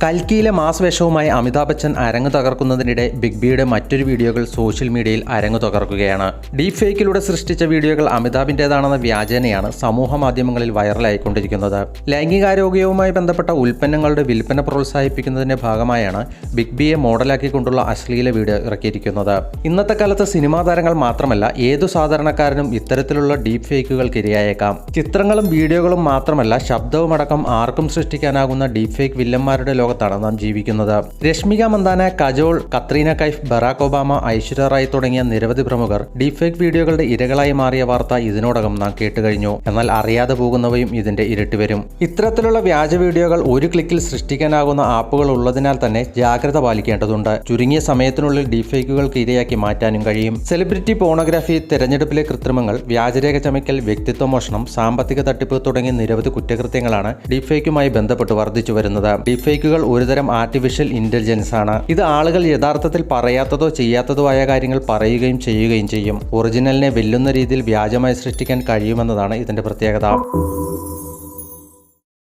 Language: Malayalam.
കൽക്കിയിലെ മാസ് വേഷവുമായി അമിതാഭ് ബച്ചൻ അരങ്ങു തകർക്കുന്നതിനിടെ ബിഗ് ബിയുടെ മറ്റൊരു വീഡിയോകൾ സോഷ്യൽ മീഡിയയിൽ അരങ്ങു തകർക്കുകയാണ്. ഡീപ് ഫേക്കിലൂടെ സൃഷ്ടിച്ച വീഡിയോകൾ അമിതാഭിൻ്റേതാണെന്ന വ്യാജേനയാണ് സമൂഹ മാധ്യമങ്ങളിൽ വൈറലായിക്കൊണ്ടിരിക്കുന്നത്. ലൈംഗികാരോഗ്യവുമായി ബന്ധപ്പെട്ട ഉൽപ്പന്നങ്ങളുടെ വിൽപ്പന പ്രോത്സാഹിപ്പിക്കുന്നതിന്റെ ഭാഗമായാണ് ബിഗ് ബിയെ മോഡലാക്കിക്കൊണ്ടുള്ള അശ്ലീല വീഡിയോ ഇറക്കിയിരിക്കുന്നത്. ഇന്നത്തെ കാലത്ത് സിനിമാ താരങ്ങൾ മാത്രമല്ല ഏതു സാധാരണക്കാരനും ഇത്തരത്തിലുള്ള ഡീപ് ഫേക്കുകൾക്ക് ഇരയായേക്കാം. ചിത്രങ്ങളും വീഡിയോകളും മാത്രമല്ല ശബ്ദവുമടക്കം ആർക്കും സൃഷ്ടിക്കാനാകുന്ന ഡീപ് ഫേക്ക് വില്ലന്മാരുടെ ലോകത്താണ് നാം ജീവിക്കുന്നത്. രശ്മിക മന്ദാന, കജോൾ, കത്രീന കൈഫ്, ബറാക് ഒബാമ, ഐശ്വര്യ റായ് തുടങ്ങിയ നിരവധി പ്രമുഖർ ഡീപ് ഫേക്ക് വീഡിയോകളുടെ ഇരകളായി മാറിയ വാർത്ത ഇതിനോടകം നാം കേട്ടുകഴിഞ്ഞു. എന്നാൽ അറിയാതെ പോകുന്നവയും ഇതിന്റെ ഇരട്ടി വരും. ഇത്തരത്തിലുള്ള വ്യാജ വീഡിയോകൾ ഒരു ക്ലിക്കിൽ സൃഷ്ടിക്കാനാകുന്ന ആപ്പുകൾ ഉള്ളതിനാൽ തന്നെ ജാഗ്രത പാലിക്കേണ്ടതുണ്ട്. ചുരുങ്ങിയ സമയത്തിനുള്ളിൽ ഡീപ് ഫേക്കുകൾക്ക് ഇരയാക്കി മാറ്റാനും കഴിയും. സെലിബ്രിറ്റി പോണോഗ്രാഫി, തെരഞ്ഞെടുപ്പിലെ കൃത്രിമങ്ങൾ, വ്യാജരേഖ ചമയ്ക്കൽ, വ്യക്തിത്വ മോഷണം, സാമ്പത്തിക തട്ടിപ്പ് തുടങ്ങിയ നിരവധി കുറ്റകൃത്യങ്ങളാണ് ഡീപ് ഫേക്കുമായി ബന്ധപ്പെട്ട് വർദ്ധിച്ചു വരുന്നത്. ഡീപ് ഫേക്കുകൾ ഒരുതരം ആർട്ടിഫിഷ്യൽ ഇന്റലിജൻസ് ആണ്. ഇത് ആളുകൾ യഥാർത്ഥത്തിൽ പറയാത്തതോ ചെയ്യാത്തതോ ആയ കാര്യങ്ങൾ പറയുകയും ചെയ്യുകയും ചെയ്യും. ഒറിജിനലിനെ വെല്ലുന്ന രീതിയിൽ വ്യാജമായി സൃഷ്ടിക്കാൻ കഴിയുമെന്നതാണ് ഇതിന്റെ പ്രത്യേകത.